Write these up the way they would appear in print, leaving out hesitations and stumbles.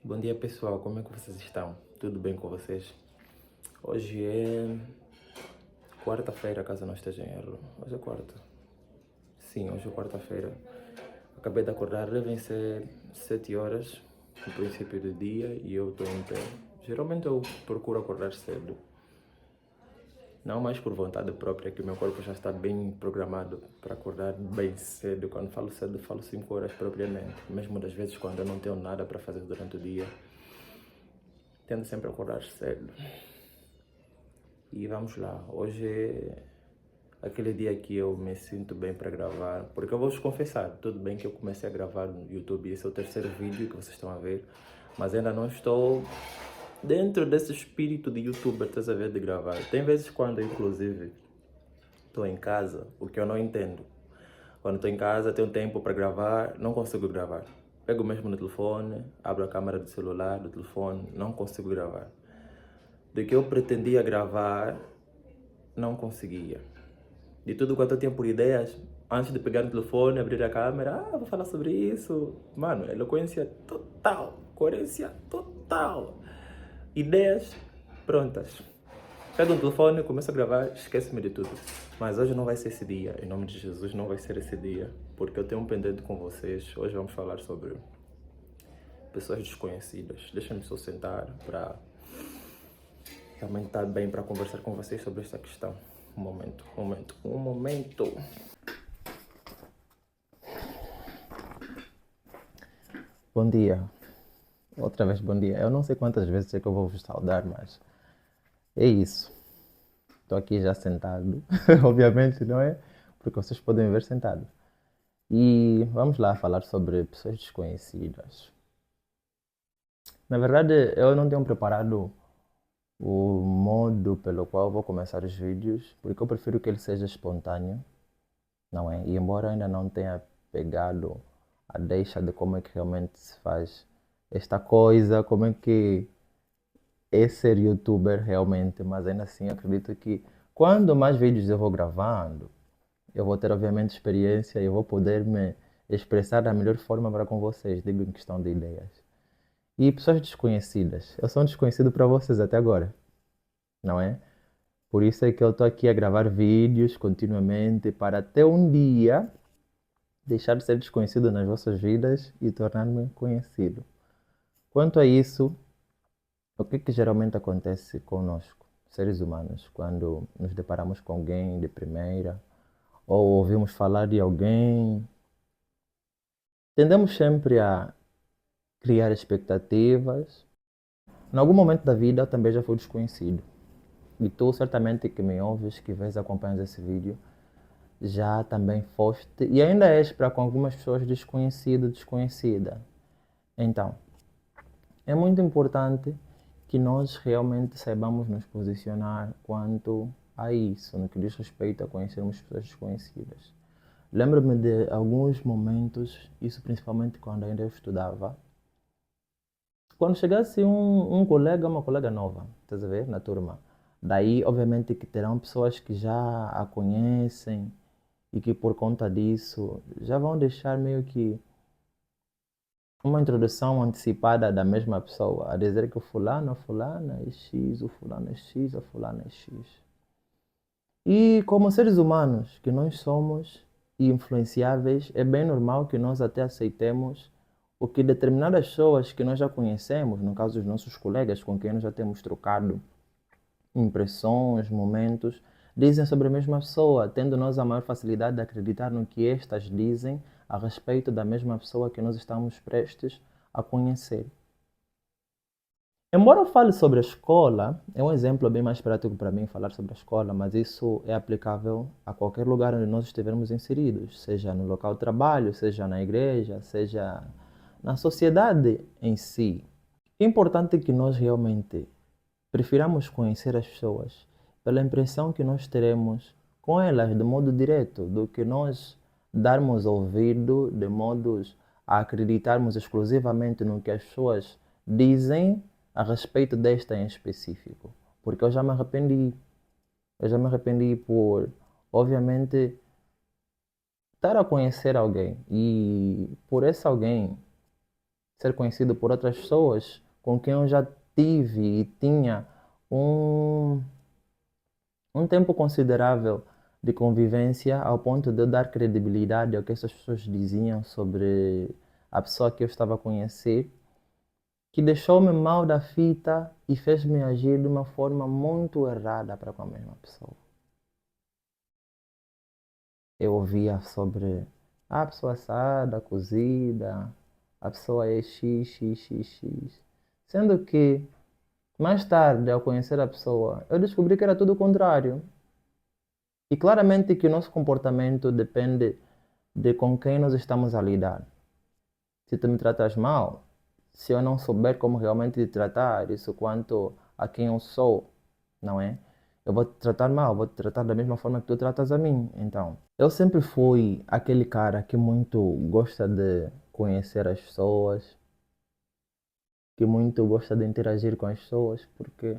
Bom dia pessoal, como é que vocês estão? Tudo bem com vocês? Hoje é quarta-feira, caso não esteja em erro. Hoje é quarta. Sim, hoje é quarta-feira. Acabei de acordar, devem ser 7 horas, no princípio do dia, e eu estou em pé. Geralmente eu procuro acordar cedo. Não mais por vontade própria, que o meu corpo já está bem programado para acordar bem cedo. Quando falo cedo, falo 5 horas propriamente. Mesmo das vezes quando eu não tenho nada para fazer durante o dia, tento sempre acordar cedo. E vamos lá, hoje é aquele dia que eu me sinto bem para gravar, porque eu vou vos confessar, tudo bem que eu comecei a gravar no YouTube, esse é o terceiro vídeo que vocês estão a ver, mas ainda não estou dentro desse espírito de YouTuber, estás a ver, de gravar. Tem vezes quando, inclusive, estou em casa, o que eu não entendo. Quando estou em casa, tenho tempo para gravar, não consigo gravar. Pego mesmo no telefone, abro a câmera do celular, do telefone, não consigo gravar. Do que eu pretendia gravar, não conseguia. De tudo quanto eu tinha por ideias, antes de pegar no telefone, abrir a câmera, vou falar sobre isso. Mano, eloquência total, coerência total. Ideias prontas. Pego no telefone, começo a gravar, esqueço-me de tudo. Mas hoje não vai ser esse dia, em nome de Jesus, não vai ser esse dia, porque eu tenho um pendente com vocês. Hoje vamos falar sobre pessoas desconhecidas. Deixa-me só sentar para realmente estar bem para conversar com vocês sobre esta questão. Um momento. Bom dia. Outra vez, bom dia. Eu não sei quantas vezes é que eu vou vos saudar, mas é isso. Estou aqui já sentado. Obviamente, não é? Porque vocês podem me ver sentado. E vamos lá falar sobre pessoas desconhecidas. Na verdade, eu não tenho preparado o modo pelo qual vou começar os vídeos, porque eu prefiro que ele seja espontâneo, não é? E embora ainda não tenha pegado a deixa de como é que realmente se faz esta coisa, como é que é ser youtuber realmente, mas ainda assim acredito que quando mais vídeos eu vou gravando, eu vou ter obviamente experiência e eu vou poder me expressar da melhor forma para com vocês, digo em questão de ideias. E pessoas desconhecidas, eu sou um desconhecido para vocês até agora, não é? Por isso é que eu estou aqui a gravar vídeos continuamente para até um dia deixar de ser desconhecido nas vossas vidas e tornar-me conhecido. Quanto a isso, o que que geralmente acontece conosco, seres humanos, quando nos deparamos com alguém de primeira ou ouvimos falar de alguém? Tendemos sempre a criar expectativas. Em algum momento da vida eu também já fui desconhecido. E tu certamente que me ouves, que vês acompanhas esse vídeo, já também foste e ainda és para com algumas pessoas desconhecido, desconhecida. Então, é muito importante que nós realmente saibamos nos posicionar quanto a isso, no que diz respeito a conhecermos pessoas desconhecidas. Lembro-me de alguns momentos, isso principalmente quando ainda eu estudava, quando chegasse um colega, uma colega nova, estás a ver, na turma. Daí, obviamente, que terão pessoas que já a conhecem e que por conta disso já vão deixar meio que uma introdução antecipada da mesma pessoa, a dizer que o fulano, a fulana é X, o fulano é X, a fulana é X. E como seres humanos que nós somos e influenciáveis, é bem normal que nós até aceitemos o que determinadas pessoas que nós já conhecemos, no caso dos nossos colegas com quem nós já temos trocado impressões, momentos, dizem sobre a mesma pessoa, tendo nós a maior facilidade de acreditar no que estas dizem a respeito da mesma pessoa que nós estamos prestes a conhecer. Embora eu fale sobre a escola, é um exemplo bem mais prático para mim falar sobre a escola, mas isso é aplicável a qualquer lugar onde nós estivermos inseridos, seja no local de trabalho, seja na igreja, seja na sociedade em si. É importante que nós realmente prefiramos conhecer as pessoas pela impressão que nós teremos com elas de modo direto, do que nós darmos ouvido de modos a acreditarmos exclusivamente no que as pessoas dizem a respeito desta em específico. Porque eu já me arrependi. Eu já me arrependi por, obviamente, estar a conhecer alguém e por esse alguém ser conhecido por outras pessoas com quem eu já tive e tinha um, um tempo considerável de convivência ao ponto de eu dar credibilidade ao que essas pessoas diziam sobre a pessoa que eu estava a conhecer, que deixou-me mal da fita e fez-me agir de uma forma muito errada para com a mesma pessoa. Eu ouvia sobre a pessoa assada, cozida, a pessoa é x, x, x, x. Sendo que, mais tarde, ao conhecer a pessoa, eu descobri que era tudo o contrário. E claramente que o nosso comportamento depende de com quem nós estamos a lidar. Se tu me tratas mal, se eu não souber como realmente te tratar, isso quanto a quem eu sou, não é? Eu vou te tratar mal, vou te tratar da mesma forma que tu tratas a mim. Então, eu sempre fui aquele cara que muito gosta de conhecer as pessoas, que muito gosta de interagir com as pessoas, porque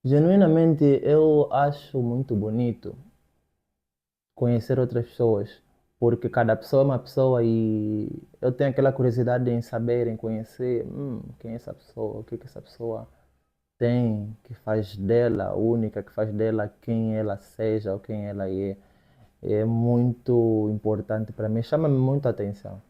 genuinamente eu acho muito bonito conhecer outras pessoas, porque cada pessoa é uma pessoa e eu tenho aquela curiosidade em saber, em conhecer, quem é essa pessoa, o que que essa pessoa tem, que faz dela única, que faz dela quem ela seja ou quem ela é. É muito importante para mim, chama-me muito a atenção.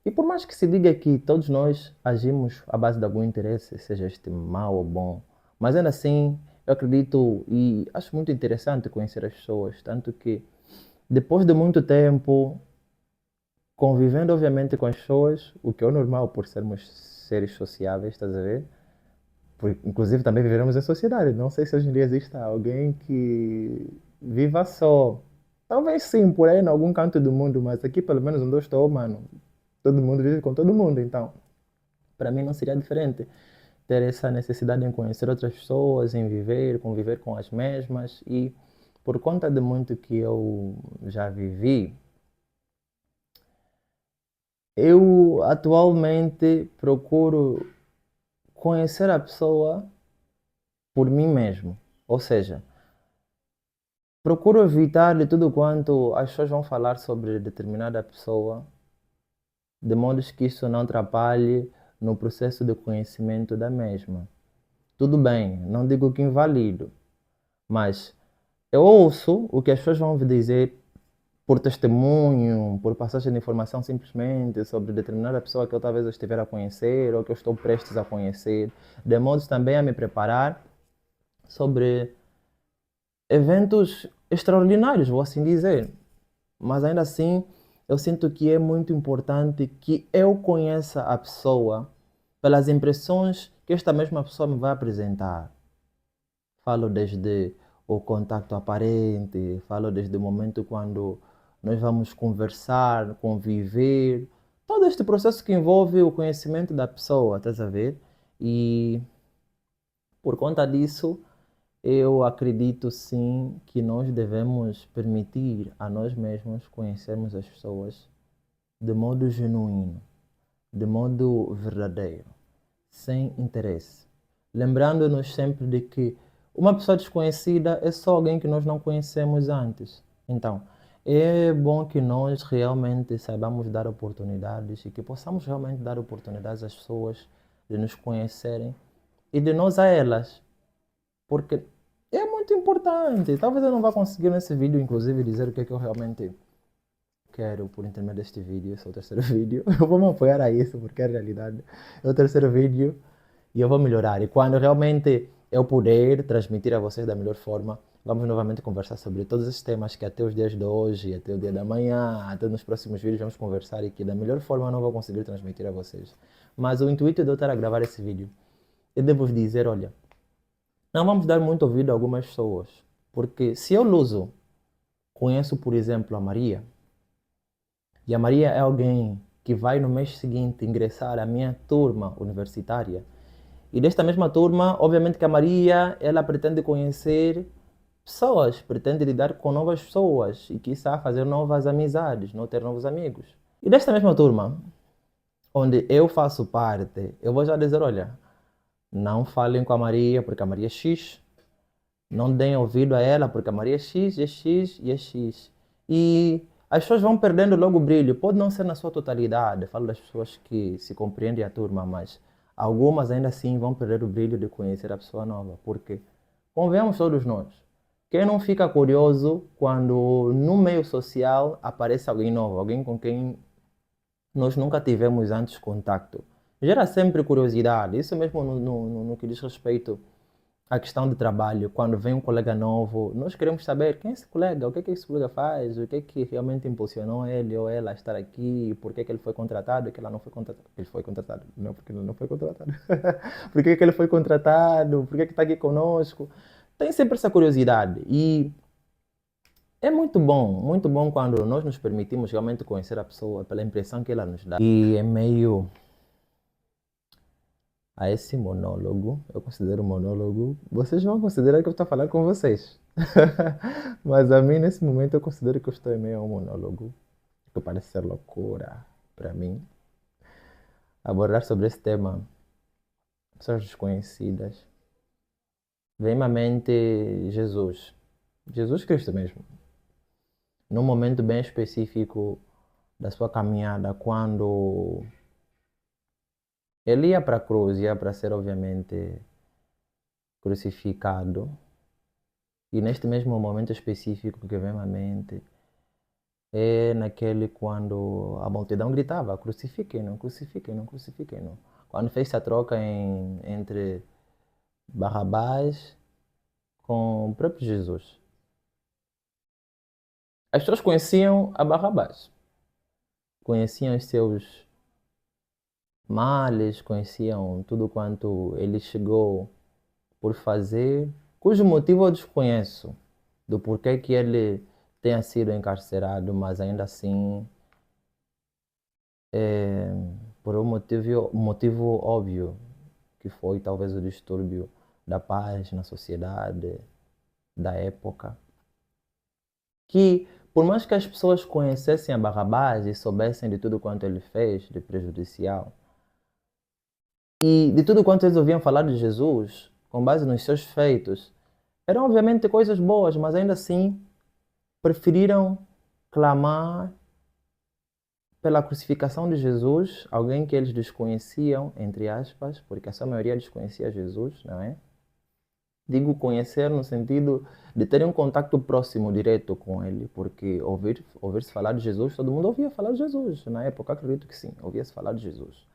E por mais que se diga que todos nós agimos à base de algum interesse, seja este mau ou bom, mas ainda assim eu acredito e acho muito interessante conhecer as pessoas, tanto que depois de muito tempo convivendo obviamente com as pessoas, o que é o normal por sermos seres sociáveis, estás a ver? Inclusive também vivemos em sociedade, não sei se hoje em dia existe alguém que viva só. Talvez sim, por aí em algum canto do mundo, mas aqui pelo menos onde eu estou, mano, todo mundo vive com todo mundo, então para mim não seria diferente ter essa necessidade em conhecer outras pessoas, em viver, conviver com as mesmas e por conta de muito que eu já vivi, eu atualmente procuro conhecer a pessoa por mim mesmo, ou seja, procuro evitar de tudo quanto as pessoas vão falar sobre determinada pessoa, de modo que isso não atrapalhe no processo de conhecimento da mesma. Tudo bem, não digo que invalido, mas eu ouço o que as pessoas vão me dizer por testemunho, por passagem de informação simplesmente sobre determinada pessoa que eu talvez eu estiver a conhecer ou que eu estou prestes a conhecer, de modo também a me preparar sobre eventos extraordinários, vou assim dizer. Mas ainda assim, eu sinto que é muito importante que eu conheça a pessoa pelas impressões que esta mesma pessoa me vai apresentar. Falo desde o contato aparente, falo desde o momento quando nós vamos conversar, conviver, todo este processo que envolve o conhecimento da pessoa, estás a ver? E por conta disso, eu acredito sim que nós devemos permitir a nós mesmos conhecermos as pessoas de modo genuíno, de modo verdadeiro, sem interesse. Lembrando-nos sempre de que uma pessoa desconhecida é só alguém que nós não conhecemos antes. Então, é bom que nós realmente saibamos dar oportunidades e que possamos realmente dar oportunidades às pessoas de nos conhecerem e de nós a elas, porque é muito importante. Talvez eu não vá conseguir nesse vídeo, inclusive, dizer o que é que eu realmente quero por intermédio deste vídeo. Esse é o terceiro vídeo. Eu vou me apoiar a isso, porque é a realidade. É o terceiro vídeo e eu vou melhorar. E quando realmente eu puder transmitir a vocês da melhor forma, vamos novamente conversar sobre todos esses temas que até os dias de hoje, até o dia da manhã, até nos próximos vídeos vamos conversar e que da melhor forma eu não vou conseguir transmitir a vocês. Mas o intuito de eu estar a gravar esse vídeo, eu devo dizer, olha, não vamos dar muito ouvido a algumas pessoas, porque se eu, Luso, conheço, por exemplo, a Maria, e a Maria é alguém que vai no mês seguinte ingressar à minha turma universitária, e desta mesma turma, obviamente que a Maria, ela pretende conhecer pessoas, pretende lidar com novas pessoas e quiçá fazer novas amizades, não ter novos amigos. E desta mesma turma, onde eu faço parte, eu vou já dizer, olha, não falem com a Maria porque a Maria é X, não deem ouvido a ela porque a Maria é X, é X e é X. E as pessoas vão perdendo logo o brilho. Pode não ser na sua totalidade, falo das pessoas que se compreendem a turma, mas algumas ainda assim vão perder o brilho de conhecer a pessoa nova. Porque, convenhamos todos nós, quem não fica curioso quando no meio social aparece alguém novo, alguém com quem nós nunca tivemos antes contato? Gera sempre curiosidade, isso mesmo no que diz respeito a questão de trabalho, quando vem um colega novo, nós queremos saber quem é esse colega, o que é que esse colega faz, o que é que realmente impulsionou ele ou ela a estar aqui, por que é que ele foi contratado, que ela não foi contratada. Ele foi contratado, não porque ele não foi contratado. Por que é que ele foi contratado, por que é que está aqui conosco. Tem sempre essa curiosidade e é muito bom quando nós nos permitimos realmente conhecer a pessoa pela impressão que ela nos dá. E é meio a esse monólogo, eu considero monólogo, vocês vão considerar que eu estou falando com vocês. Mas a mim, nesse momento, eu considero que eu estou em meio a um monólogo, que parece ser loucura para mim. Abordar sobre esse tema, pessoas desconhecidas. Vem à mente Jesus, Jesus Cristo mesmo. Num momento bem específico da sua caminhada, quando ele ia para a cruz, ia para ser, obviamente, crucificado. E neste mesmo momento específico que vem à mente, é naquele quando a multidão gritava: crucifiquem-no, crucifiquem-no, crucifiquem-no. Quando fez a troca entre Barrabás com o próprio Jesus. As pessoas conheciam a Barrabás, conheciam os seus males, conheciam tudo quanto ele chegou por fazer, cujo motivo eu desconheço, do porquê que ele tenha sido encarcerado, mas ainda assim, é, por um motivo óbvio, que foi talvez o distúrbio da paz na sociedade da época, que por mais que as pessoas conhecessem a Barrabás e soubessem de tudo quanto ele fez de prejudicial, e de tudo quanto eles ouviam falar de Jesus, com base nos seus feitos, eram obviamente coisas boas, mas ainda assim preferiram clamar pela crucificação de Jesus, alguém que eles desconheciam, entre aspas, porque a sua maioria desconhecia Jesus, não é? Digo conhecer no sentido de terem um contato próximo, direto com ele, porque ouvir-se falar de Jesus, todo mundo ouvia falar de Jesus. Na época, acredito que sim, ouvia-se falar de Jesus.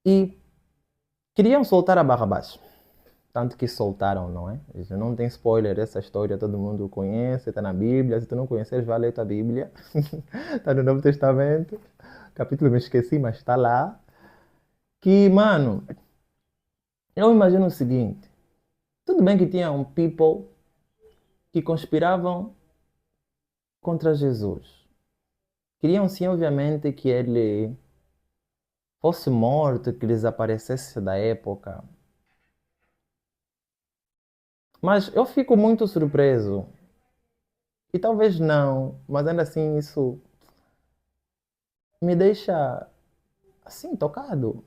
E queriam soltar a Barrabás. Tanto que soltaram, não é? Isso não tem spoiler, essa história todo mundo conhece, está na Bíblia. Se tu não conheces, vai ler tua Bíblia. Está no Novo Testamento. Capítulo me esqueci, mas está lá. Que, mano, eu imagino o seguinte. Tudo bem que tinha um people que conspiravam contra Jesus. Queriam sim, obviamente, que ele fosse morto, que desaparecesse da época. Mas eu fico muito surpreso. E talvez não, mas ainda assim isso me deixa assim tocado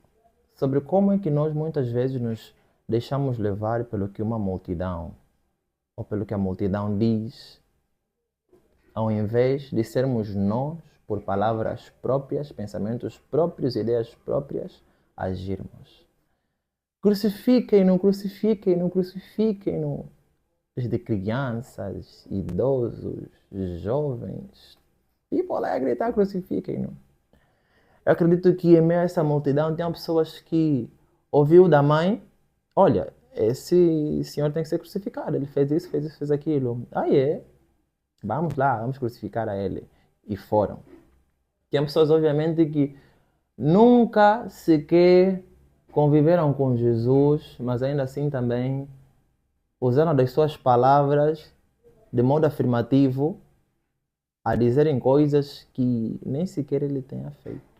sobre como é que nós muitas vezes nos deixamos levar pelo que uma multidão ou pelo que a multidão diz, ao invés de sermos nós, por palavras próprias, pensamentos próprios, ideias próprias, agirmos. Crucifiquem-no, crucifiquem-no, crucifiquem-no. Desde crianças, idosos, jovens. People a gritar, crucifiquem-no. Eu acredito que em meio a essa multidão tem pessoas que ouviu da mãe: olha, esse senhor tem que ser crucificado, ele fez isso, fez isso, fez aquilo. Aí é, vamos lá, vamos crucificar a ele. E foram. Tem pessoas, obviamente, que nunca sequer conviveram com Jesus, mas ainda assim também usaram das suas palavras de modo afirmativo a dizerem coisas que nem sequer ele tenha feito.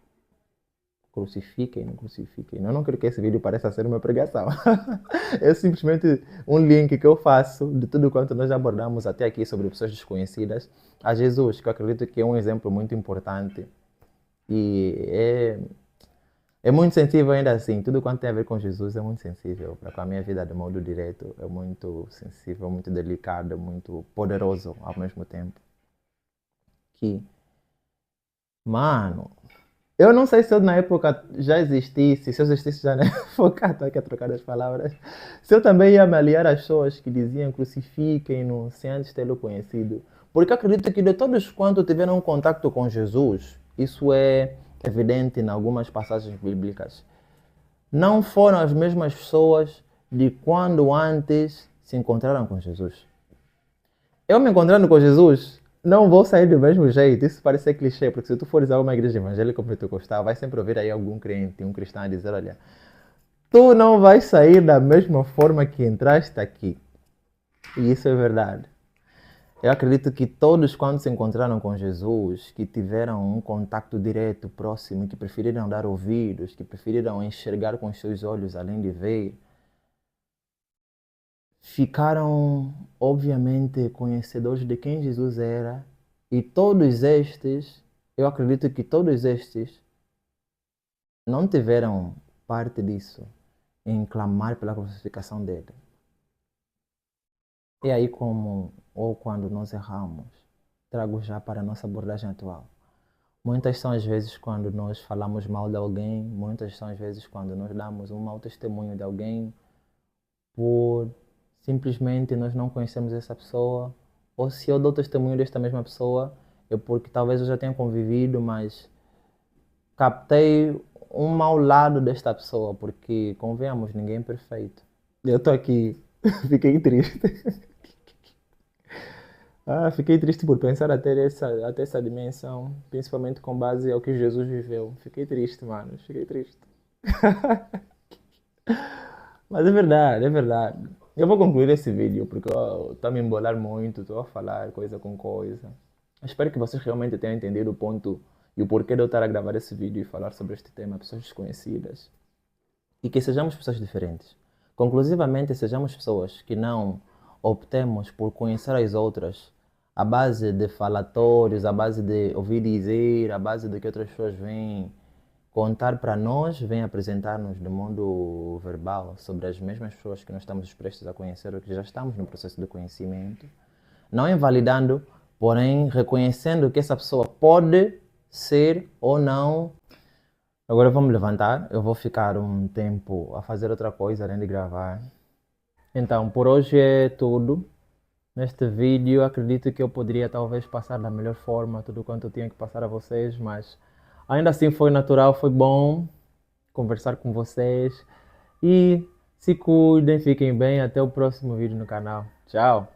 Crucifiquem, não crucifiquem. Eu não quero que esse vídeo pareça ser uma pregação. É simplesmente um link que eu faço de tudo quanto nós abordamos até aqui sobre pessoas desconhecidas a Jesus, que eu acredito que é um exemplo muito importante. E é muito sensível ainda assim. Tudo quanto tem a ver com Jesus é muito sensível. Para com a minha vida de modo direto, é muito sensível, muito delicado, muito poderoso ao mesmo tempo. que, mano, eu não sei se eu na época já existisse, se eu existisse já na época, estou aqui a trocar as palavras, se eu também ia me aliar às pessoas que diziam crucifiquem-no sem antes tê-lo conhecido. Porque eu acredito que de todos quanto tiveram um contato com Jesus, isso é evidente em algumas passagens bíblicas, não foram as mesmas pessoas de quando antes se encontraram com Jesus. Eu me encontrando com Jesus, não vou sair do mesmo jeito. Isso parece ser clichê, porque se tu fores a uma igreja evangélica ou pentecostal, vai sempre ouvir aí algum crente, um cristão a dizer, olha, tu não vais sair da mesma forma que entraste aqui. E isso é verdade. Eu acredito que todos quando se encontraram com Jesus, que tiveram um contato direto, próximo, que preferiram dar ouvidos, que preferiram enxergar com os seus olhos além de ver, ficaram obviamente conhecedores de quem Jesus era, e todos estes, eu acredito que todos estes não tiveram parte disso em clamar pela crucificação dele. E aí como ou quando nós erramos, trago já para a nossa abordagem atual. Muitas são as vezes quando nós falamos mal de alguém, muitas são as vezes quando nós damos um mau testemunho de alguém por simplesmente nós não conhecemos essa pessoa, ou se eu dou testemunho desta mesma pessoa, é porque talvez eu já tenha convivido, mas captei um mau lado desta pessoa, porque convenhamos, ninguém é perfeito. Eu estou aqui, fiquei triste. Fiquei triste por pensar até essa dimensão, principalmente com base ao que Jesus viveu. Fiquei triste, mano, fiquei triste. Mas é verdade, é verdade. Eu vou concluir esse vídeo porque eu estou a me embolar muito, estou a falar coisa com coisa. Espero que vocês realmente tenham entendido o ponto e o porquê de eu estar a gravar esse vídeo e falar sobre este tema, pessoas desconhecidas. E que sejamos pessoas diferentes. Conclusivamente, sejamos pessoas que não optemos por conhecer as outras à base de falatórios, à base de ouvir dizer, à base do que outras pessoas vêm contar para nós, vem apresentar-nos de modo verbal sobre as mesmas pessoas que nós estamos prestes a conhecer ou que já estamos no processo de conhecimento, não invalidando, porém reconhecendo que essa pessoa pode ser ou não. Agora eu vou me levantar, eu vou ficar um tempo a fazer outra coisa além de gravar. Então, por hoje é tudo. Neste vídeo, acredito que eu poderia talvez passar da melhor forma tudo quanto eu tinha que passar a vocês, mas ainda assim foi natural, foi bom conversar com vocês. E se cuidem, fiquem bem. Até o próximo vídeo no canal. Tchau!